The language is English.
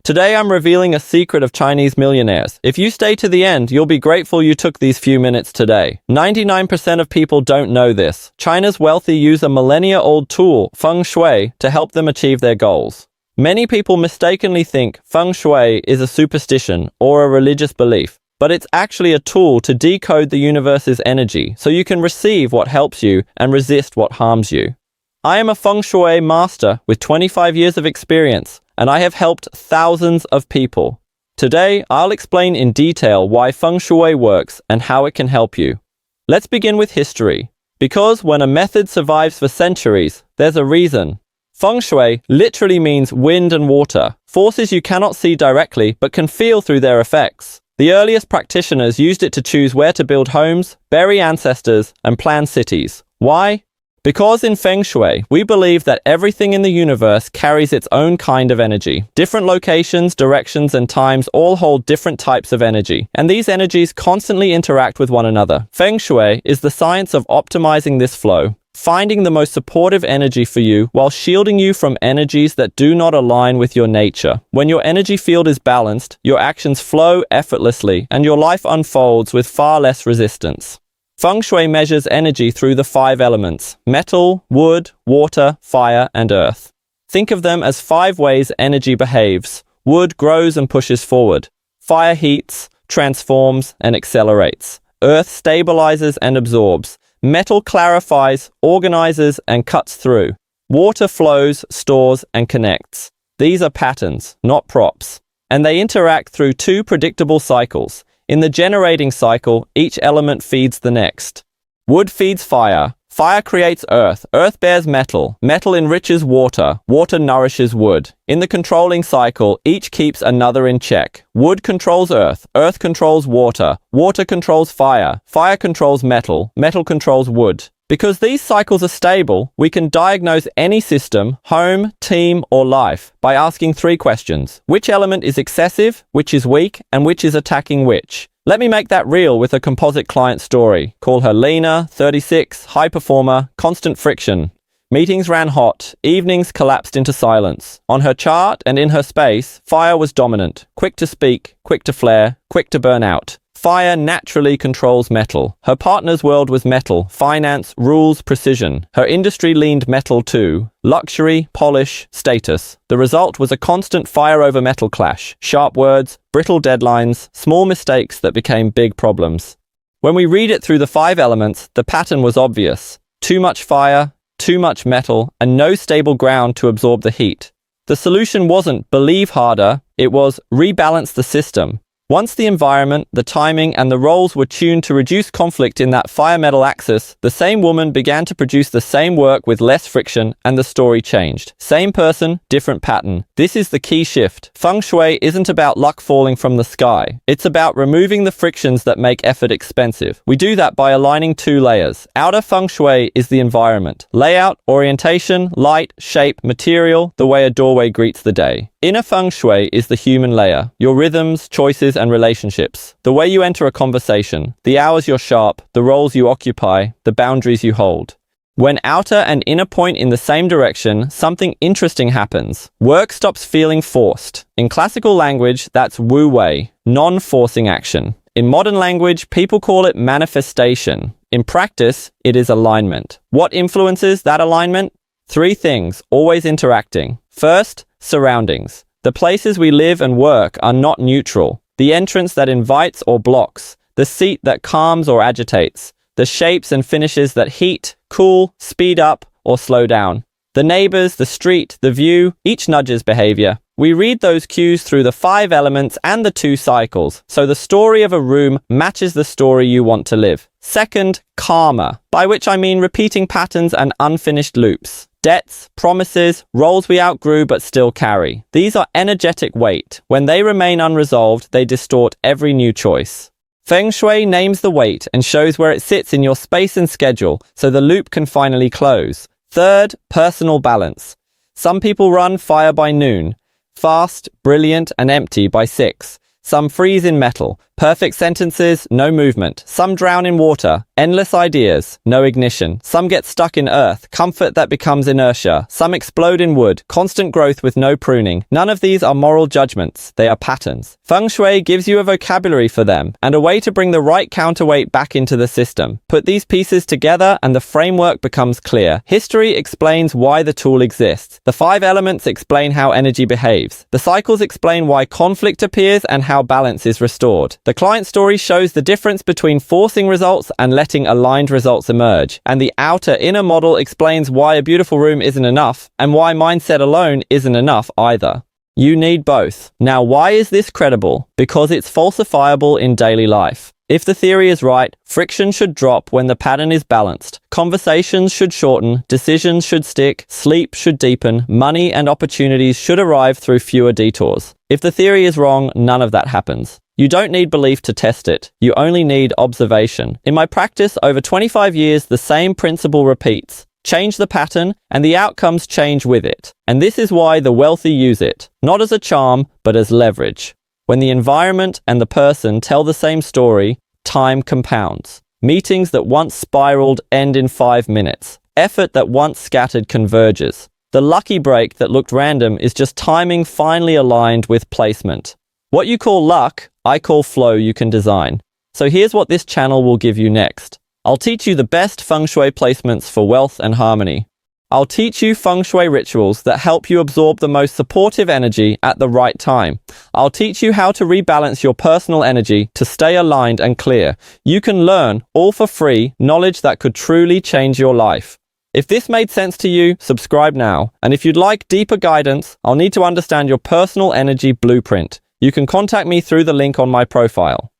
Today I'm revealing a secret of Chinese millionaires. If you stay to the end, you'll be grateful you took these few minutes today. 99% of people don't know this. China's wealthy use a millennia-old tool, Feng Shui, to help them achieve their goals. Many people mistakenly think Feng Shui is a superstition or a religious belief, but it's actually a tool to decode the universe's energy so you can receive what helps you and resist what harms you. I am a Feng Shui master with 25 years of experience, and I have helped thousands of people. Today, I'll explain in detail why Feng Shui works and how it can help you. Let's begin with history. Because when a method survives for centuries, there's a reason. Feng Shui literally means wind and water, forces you cannot see directly but can feel through their effects. The earliest practitioners used it to choose where to build homes, bury ancestors, and plan cities. Why? Because in Feng Shui, we believe that everything in the universe carries its own kind of energy. Different locations, directions, and times all hold different types of energy, and these energies constantly interact with one another. Feng Shui is the science of optimizing this flow, finding the most supportive energy for you while shielding you from energies that do not align with your nature. When your energy field is balanced, your actions flow effortlessly, and your life unfolds with far less resistance. Feng Shui measures energy through the 5 elements: metal, wood, water, fire, and earth. Think of them as 5 ways energy behaves. Wood grows and pushes forward. Fire heats, transforms, and accelerates. Earth stabilizes and absorbs. Metal clarifies, organizes, and cuts through. Water flows, stores, and connects. These are patterns, not props. And they interact through 2 predictable cycles. In the generating cycle, each element feeds the next. Wood feeds fire. Fire creates earth. Earth bears metal. Metal enriches water. Water nourishes wood. In the controlling cycle, each keeps another in check. Wood controls earth. Earth controls water. Water controls fire. Fire controls metal. Metal controls wood. Because these cycles are stable, we can diagnose any system, home, team, or life by asking 3 questions. Which element is excessive, which is weak, and which is attacking which? Let me make that real with a composite client story. Call her Lena, 36, high performer, constant friction. Meetings ran hot, evenings collapsed into silence. On her chart and in her space, fire was dominant, quick to speak, quick to flare, quick to burn out. Fire naturally controls metal. Her partner's world was metal, finance, rules, precision. Her industry leaned metal too. Luxury, polish, status. The result was a constant fire over metal clash. Sharp words, brittle deadlines, small mistakes that became big problems. When we read it through the 5 elements, the pattern was obvious. Too much fire, too much metal, and no stable ground to absorb the heat. The solution wasn't believe harder, it was rebalance the system. Once the environment, the timing, and the roles were tuned to reduce conflict in that fire-metal axis, the same woman began to produce the same work with less friction, and the story changed. Same person, different pattern. This is the key shift. Feng Shui isn't about luck falling from the sky. It's about removing the frictions that make effort expensive. We do that by aligning 2 layers. Outer Feng Shui is the environment. Layout, orientation, light, shape, material, the way a doorway greets the day. Inner Feng Shui is the human layer. Your rhythms, choices, and relationships. The way you enter a conversation, the hours you're sharp, the roles you occupy, the boundaries you hold. When outer and inner point in the same direction, something interesting happens. Work stops feeling forced. In classical language, that's wu wei, non-forcing action. In modern language, people call it manifestation. In practice, it is alignment. What influences that alignment? 3 things, always interacting. First, surroundings. The places we live and work are not neutral. The entrance that invites or blocks. The seat that calms or agitates. The shapes and finishes that heat, cool, speed up, or slow down. The neighbors, the street, the view, each nudges behavior. We read those cues through the 5 elements and the 2 cycles, so the story of a room matches the story you want to live. Second, karma, by which I mean repeating patterns and unfinished loops. Debts, promises, roles we outgrew but still carry. These are energetic weight. When they remain unresolved, they distort every new choice. Feng Shui names the weight and shows where it sits in your space and schedule, so the loop can finally close. Third, personal balance. Some people run fire by noon. Fast, brilliant, and empty by 6. Some freeze in metal. Perfect sentences, no movement. Some drown in water. Endless ideas, no ignition. Some get stuck in earth, comfort that becomes inertia. Some explode in wood, constant growth with no pruning. None of these are moral judgments, they are patterns. Feng Shui gives you a vocabulary for them, and a way to bring the right counterweight back into the system. Put these pieces together and the framework becomes clear. History explains why the tool exists. The 5 elements explain how energy behaves. The cycles explain why conflict appears and how balance is restored. The client story shows the difference between forcing results and letting aligned results emerge. And the outer-inner model explains why a beautiful room isn't enough and why mindset alone isn't enough either. You need both. Now, why is this credible? Because it's falsifiable in daily life. If the theory is right, friction should drop when the pattern is balanced. Conversations should shorten, decisions should stick, sleep should deepen, money and opportunities should arrive through fewer detours. If the theory is wrong, none of that happens. You don't need belief to test it. You only need observation. In my practice, over 25 years, the same principle repeats. Change the pattern, and the outcomes change with it. And this is why the wealthy use it, not as a charm, but as leverage. When the environment and the person tell the same story, time compounds. Meetings that once spiraled end in 5 minutes. Effort that once scattered converges. The lucky break that looked random is just timing finally aligned with placement. What you call luck, I call flow you can design. So here's what this channel will give you next. I'll teach you the best Feng Shui placements for wealth and harmony. I'll teach you Feng Shui rituals that help you absorb the most supportive energy at the right time. I'll teach you how to rebalance your personal energy to stay aligned and clear. You can learn, all for free, knowledge that could truly change your life. If this made sense to you, subscribe now. And if you'd like deeper guidance, I'll need to understand your personal energy blueprint. You can contact me through the link on my profile.